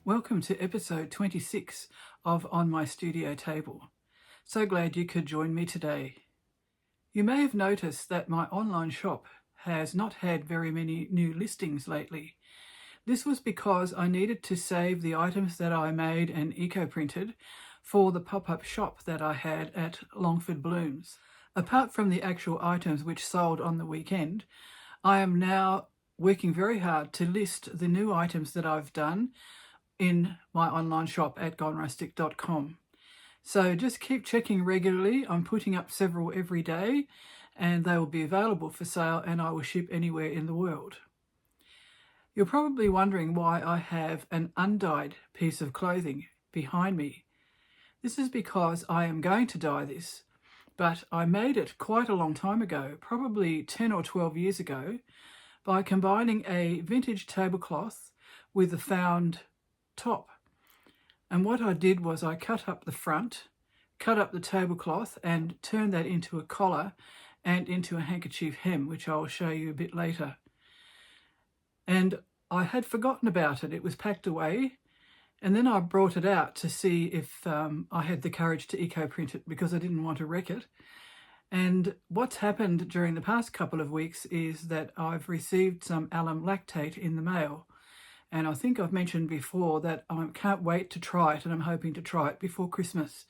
Welcome to episode 26 of On My Studio Table. So glad you could join me today. You may have noticed that my online shop has not had very many new listings lately. This was because I needed to save the items that I made and eco-printed for the pop-up shop that I had at Longford Blooms. Apart from the actual items which sold on the weekend, I am now working very hard to list the new items that I've done in my online shop at gonerustic.com. So just keep checking regularly. I'm putting up several every day and they will be available for sale and I will ship anywhere in the world. You're probably wondering why I have an undyed piece of clothing behind me. This is because I am going to dye this, but I made it quite a long time ago, probably 10 or 12 years ago, by combining a vintage tablecloth with a found top. And what I did was I cut up the front, cut up the tablecloth and turned that into a collar and into a handkerchief hem, which I will show you a bit later. And I had forgotten about it. It was packed away. And then I brought it out to see if I had the courage to eco-print it because I didn't want to wreck it. And what's happened during the past couple of weeks is that I've received some alum lactate in the mail. And I think I've mentioned before that I can't wait to try it and I'm hoping to try it before Christmas.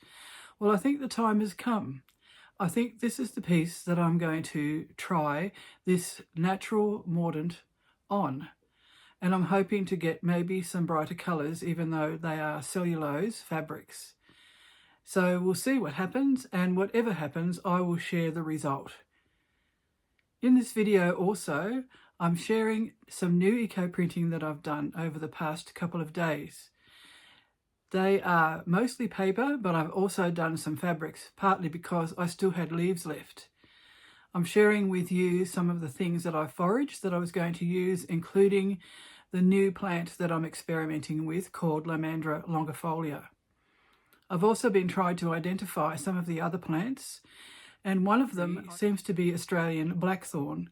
Well, I think the time has come. I think this is the piece that I'm going to try this natural mordant on. And I'm hoping to get maybe some brighter colours even though they are cellulose fabrics. So we'll see what happens, and whatever happens, I will share the result. In this video also, I'm sharing some new eco-printing that I've done over the past couple of days. They are mostly paper, but I've also done some fabrics, partly because I still had leaves left. I'm sharing with you some of the things that I foraged that I was going to use, including the new plant that I'm experimenting with called Lamandra longifolia. I've also been trying to identify some of the other plants, and one of them seems to be Australian blackthorn.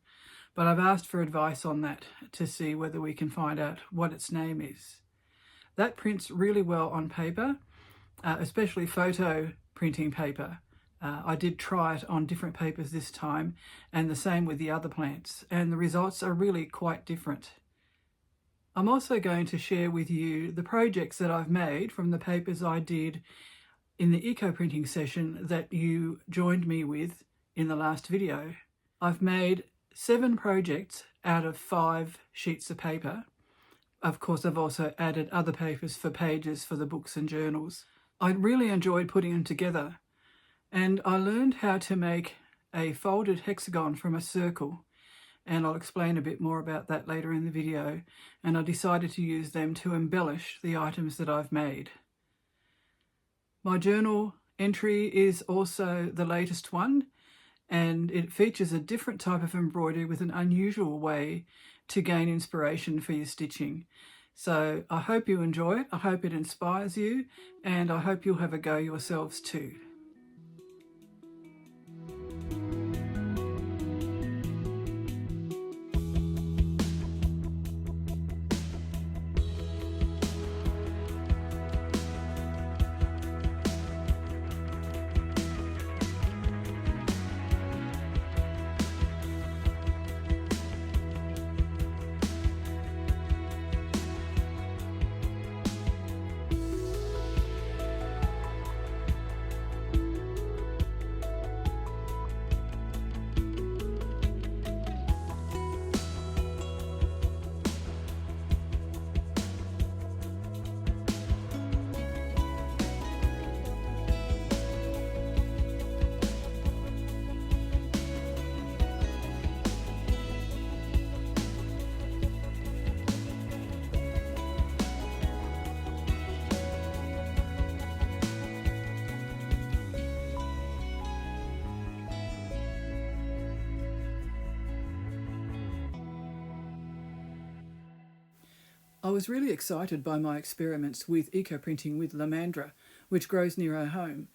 But I've asked for advice on that to see whether we can find out what its name is. That prints really well on paper, especially photo printing paper. I did try it on different papers this time, and the same with the other plants, and the results are really quite different. I'm also going to share with you the projects that I've made from the papers I did in the eco-printing session that you joined me with in the last video. I've made 7 projects out of 5 sheets of paper. Of course, I've also added other papers for pages for the books and journals. I really enjoyed putting them together, and I learned how to make a folded hexagon from a circle, and I'll explain a bit more about that later in the video, and I decided to use them to embellish the items that I've made. My journal entry is also the latest one, and it features a different type of embroidery with an unusual way to gain inspiration for your stitching. So I hope you enjoy it, I hope it inspires you, and I hope you'll have a go yourselves too. I was really excited by my experiments with eco-printing with Lamandra, which grows near our home.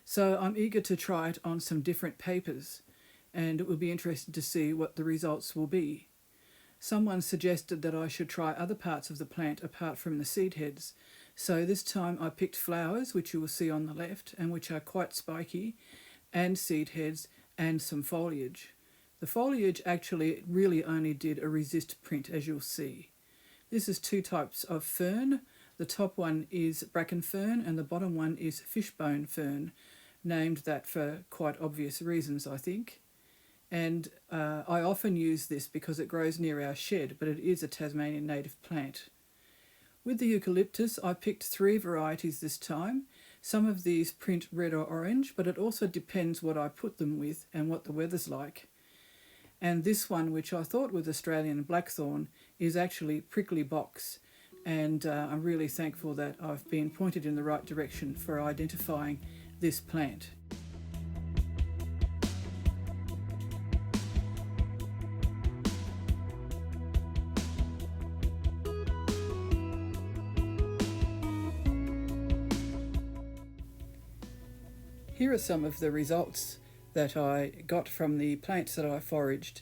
So I'm eager to try it on some different papers, and it will be interesting to see what the results will be. Someone suggested that I should try other parts of the plant apart from the seed heads. So this time I picked flowers, which you will see on the left, and which are quite spiky, and seed heads, and some foliage. The foliage actually really only did a resist print, as you'll see. This is two types of fern. The top one is bracken fern and the bottom one is fishbone fern, named that for quite obvious reasons, I think. And I often use this because it grows near our shed, but it is a Tasmanian native plant. With the eucalyptus, I picked 3 varieties this time. Some of these print red or orange, but it also depends what I put them with and what the weather's like. And this one, which I thought was Australian blackthorn, is actually prickly box. And I'm really thankful that I've been pointed in the right direction for identifying this plant. Here are some of the results that I got from the plants that I foraged.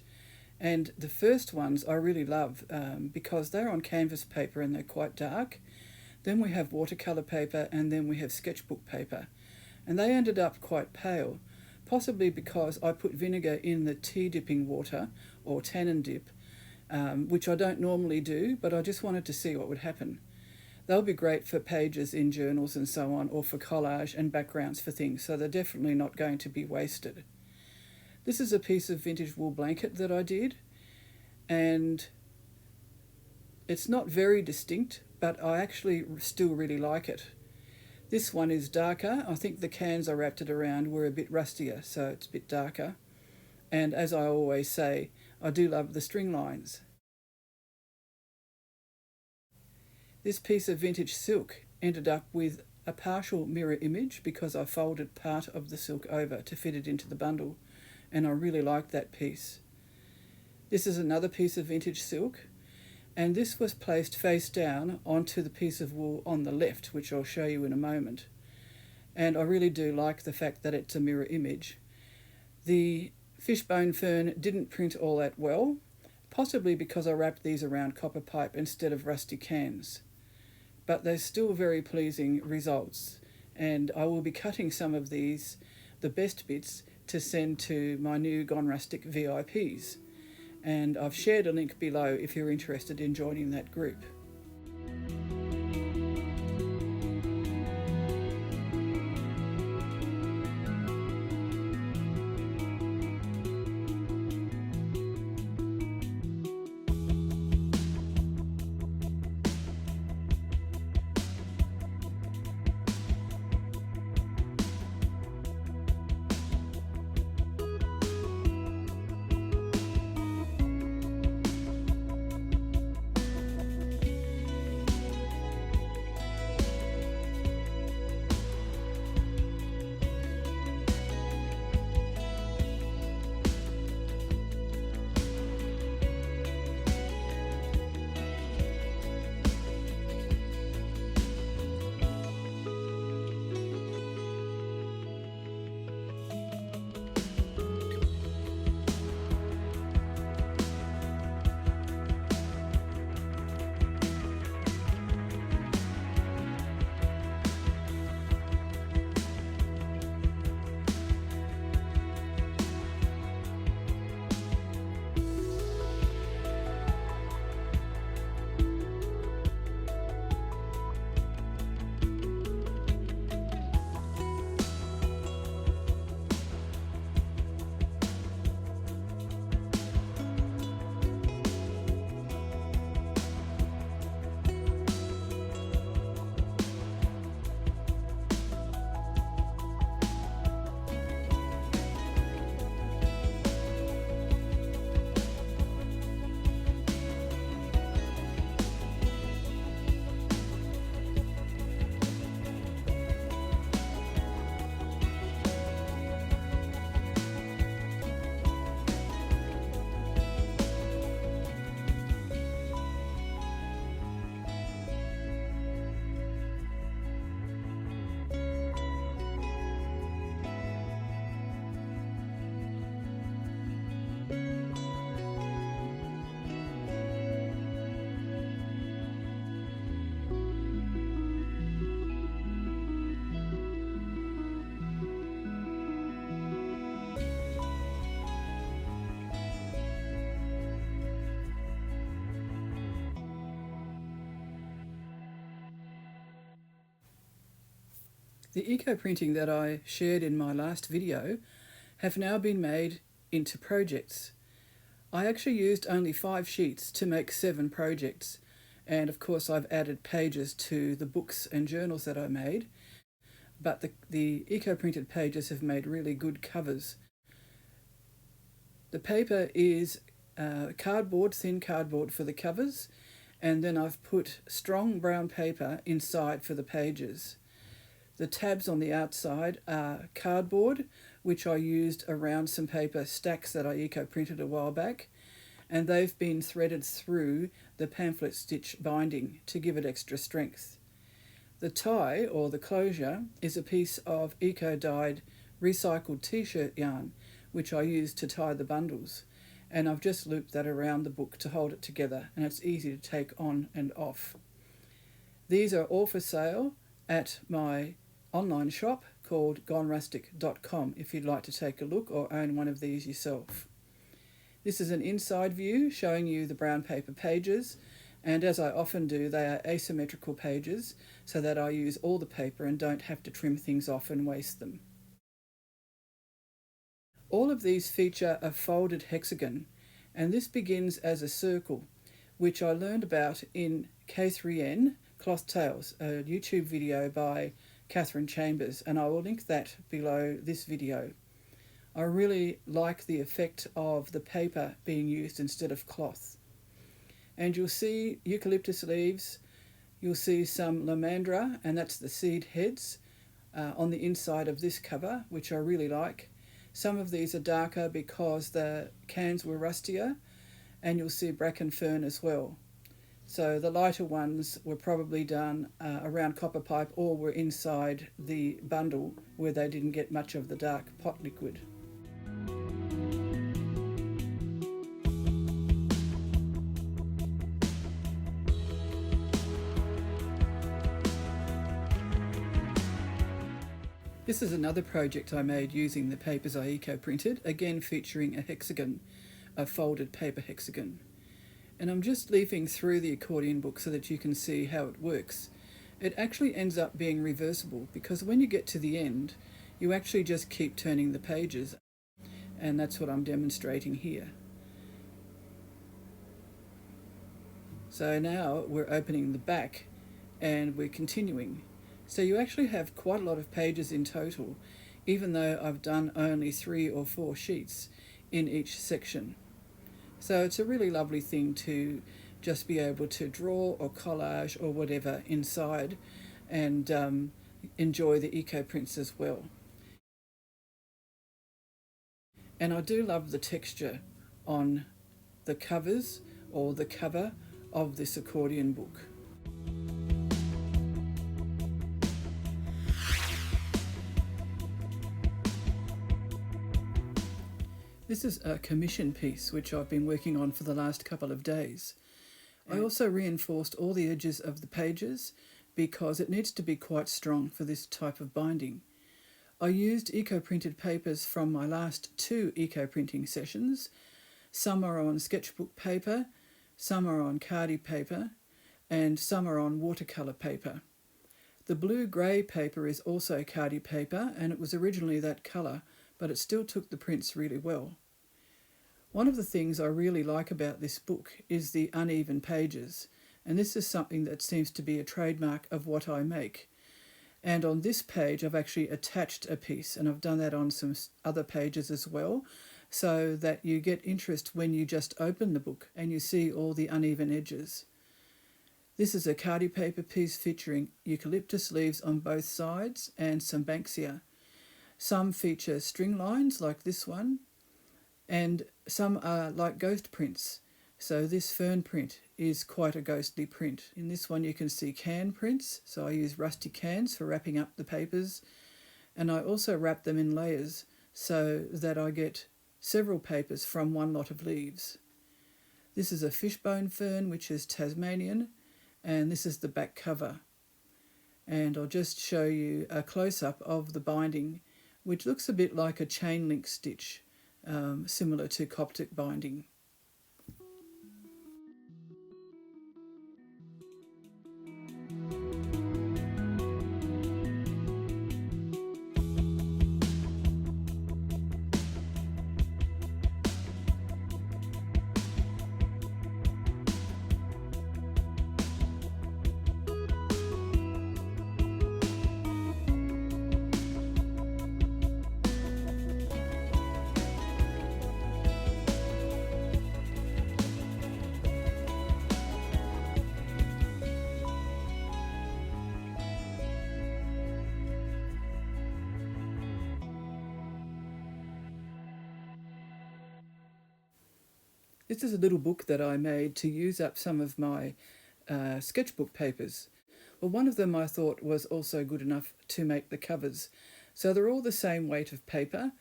And the first ones I really love because they're on canvas paper and they're quite dark. Then we have watercolour paper and then we have sketchbook paper. And they ended up quite pale, possibly because I put vinegar in the tea dipping water or tannin dip, which I don't normally do, but I just wanted to see what would happen. They'll be great for pages in journals and so on, or for collage and backgrounds for things, so they're definitely not going to be wasted. This is a piece of vintage wool blanket that I did, and it's not very distinct, but I actually still really like it. This one is darker. I think the cans I wrapped it around were a bit rustier, so it's a bit darker. And as I always say, I do love the string lines. This piece of vintage silk ended up with a partial mirror image because I folded part of the silk over to fit it into the bundle, and I really liked that piece. This is another piece of vintage silk, and this was placed face down onto the piece of wool on the left, which I'll show you in a moment. And I really do like the fact that it's a mirror image. The fishbone fern didn't print all that well, possibly because I wrapped these around copper pipe instead of rusty cans. But they're still very pleasing results, and I will be cutting some of these, the best bits, to send to my new Gone Rustic VIPs. And I've shared a link below if you're interested in joining that group. The eco-printing that I shared in my last video have now been made into projects. I actually used only 5 sheets to make 7 projects, and of course I've added pages to the books and journals that I made, but the eco-printed pages have made really good covers. The paper is cardboard, thin cardboard for the covers, and then I've put strong brown paper inside for the pages. The tabs on the outside are cardboard, which I used around some paper stacks that I eco-printed a while back, and they've been threaded through the pamphlet stitch binding to give it extra strength. The tie, or the closure, is a piece of eco-dyed recycled t-shirt yarn, which I used to tie the bundles, and I've just looped that around the book to hold it together, and it's easy to take on and off. These are all for sale at my online shop called gonerustic.com if you'd like to take a look or own one of these yourself. This is an inside view showing you the brown paper pages, and as I often do, they are asymmetrical pages so that I use all the paper and don't have to trim things off and waste them. All of these feature a folded hexagon, and this begins as a circle, which I learned about in K3N Cloth Tales, a YouTube video by Catherine Chambers, and I will link that below this video. I really like the effect of the paper being used instead of cloth. And you'll see eucalyptus leaves, you'll see some lamandra, and that's the seed heads, on the inside of this cover, which I really like. Some of these are darker because the cans were rustier, and you'll see bracken fern as well. So the lighter ones were probably done around copper pipe or were inside the bundle where they didn't get much of the dark pot liquid. This is another project I made using the papers I eco-printed, again featuring a hexagon, a folded paper hexagon. And I'm just leafing through the accordion book so that you can see how it works. It actually ends up being reversible because when you get to the end, you actually just keep turning the pages, and that's what I'm demonstrating here. So now we're opening the back and we're continuing. So you actually have quite a lot of pages in total, even though I've done only 3 or 4 sheets in each section. So it's a really lovely thing to just be able to draw or collage or whatever inside and enjoy the eco prints as well. And I do love the texture on the covers or the cover of this accordion book. This is a commission piece which I've been working on for the last couple of days. I also reinforced all the edges of the pages because it needs to be quite strong for this type of binding. I used eco-printed papers from my last 2 eco-printing sessions. Some are on sketchbook paper, some are on cardi paper, and some are on watercolour paper. The blue-grey paper is also cardi paper, and it was originally that colour, but it still took the prints really well. One of the things I really like about this book is the uneven pages, and this is something that seems to be a trademark of what I make. And on this page I've actually attached a piece, and I've done that on some other pages as well, so that you get interest when you just open the book and you see all the uneven edges. This is a cardi paper piece featuring eucalyptus leaves on both sides and some banksia. Some feature string lines like this one, and some are like ghost prints. So this fern print is quite a ghostly print. In this one you can see can prints, so I use rusty cans for wrapping up the papers, and I also wrap them in layers so that I get several papers from one lot of leaves. This is a fishbone fern, which is Tasmanian, and this is the back cover. And I'll just show you a close-up of the binding, which looks a bit like a chain link stitch, similar to Coptic binding. This is a little book that I made to use up some of my sketchbook papers. Well, one of them I thought was also good enough to make the covers. So they're all the same weight of paper.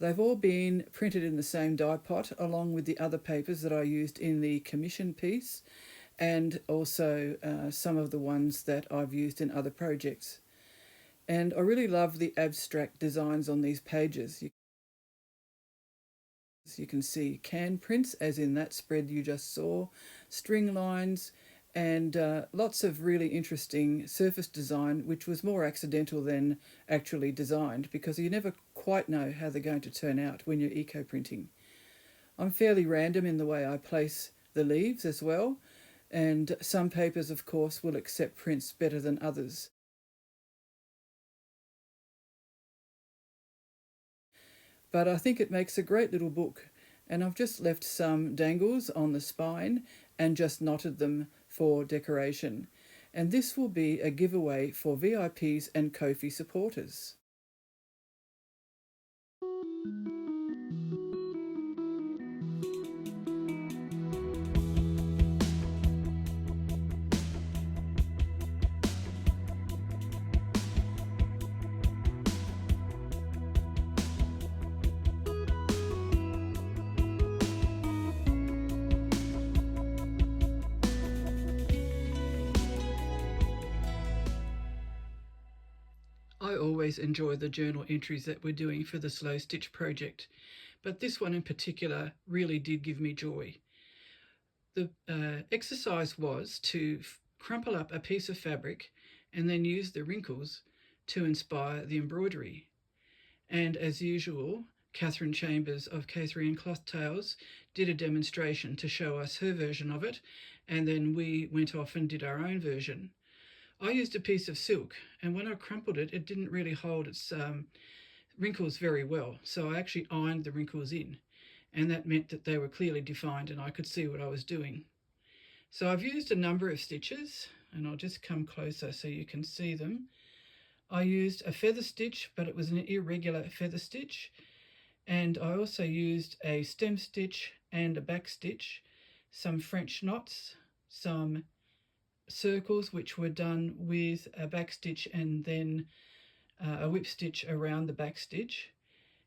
They've all been printed in the same die pot along with the other papers that I used in the commission piece, and also some of the ones that I've used in other projects. And I really love the abstract designs on these pages. You can see can prints, as in that spread you just saw, string lines, and lots of really interesting surface design, which was more accidental than actually designed, because you never quite know how they're going to turn out when you're eco-printing. I'm fairly random in the way I place the leaves as well, and some papers, of course, will accept prints better than others. But I think it makes a great little book, and I've just left some dangles on the spine and just knotted them for decoration. And this will be a giveaway for VIPs and Ko-fi supporters. I always enjoy the journal entries that we're doing for the Slow Stitch project, but this one in particular really did give me joy. The exercise was to crumple up a piece of fabric and then use the wrinkles to inspire the embroidery. And as usual, Catherine Chambers of Catherine Cloth Tales did a demonstration to show us her version of it, and then we went off and did our own version. I used a piece of silk, and when I crumpled it, it didn't really hold its wrinkles very well, so I actually ironed the wrinkles in, and that meant that they were clearly defined and I could see what I was doing. So I've used a number of stitches, and I'll just come closer so you can see them. I used a feather stitch, but it was an irregular feather stitch, and I also used a stem stitch and a back stitch, some French knots, some circles which were done with a back stitch and then a whip stitch around the back stitch,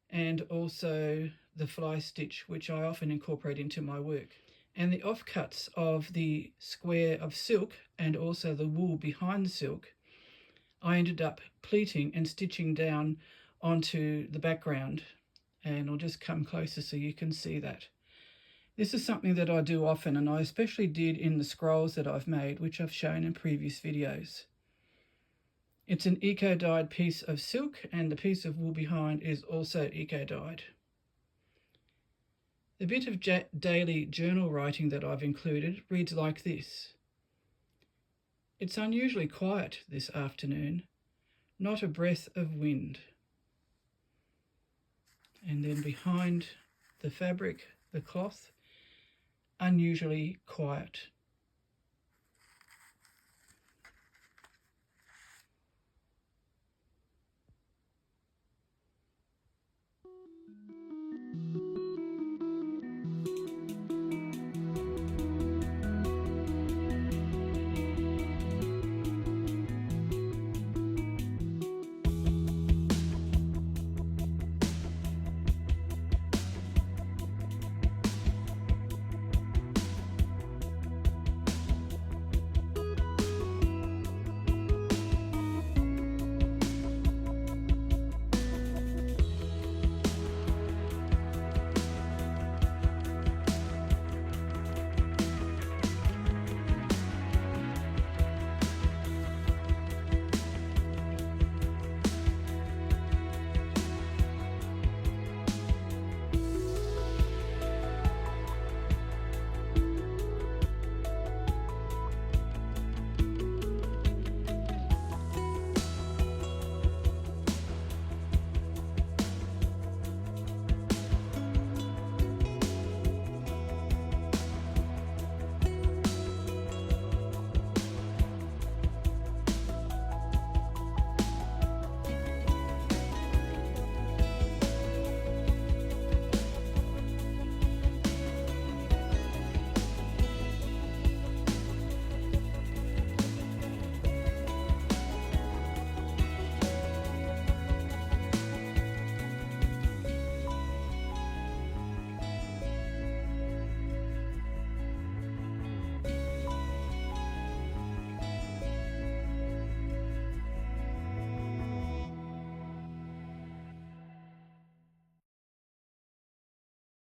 and also the fly stitch, which I often incorporate into my work. And the offcuts of the square of silk and also the wool behind the silk, I ended up pleating and stitching down onto the background, and I'll just come closer so you can see that. This is something that I do often, and I especially did in the scrolls that I've made, which I've shown in previous videos. It's an eco-dyed piece of silk, and the piece of wool behind is also eco-dyed. The bit of daily journal writing that I've included reads like this. It's unusually quiet this afternoon, not a breath of wind. And then behind the fabric, the cloth, unusually quiet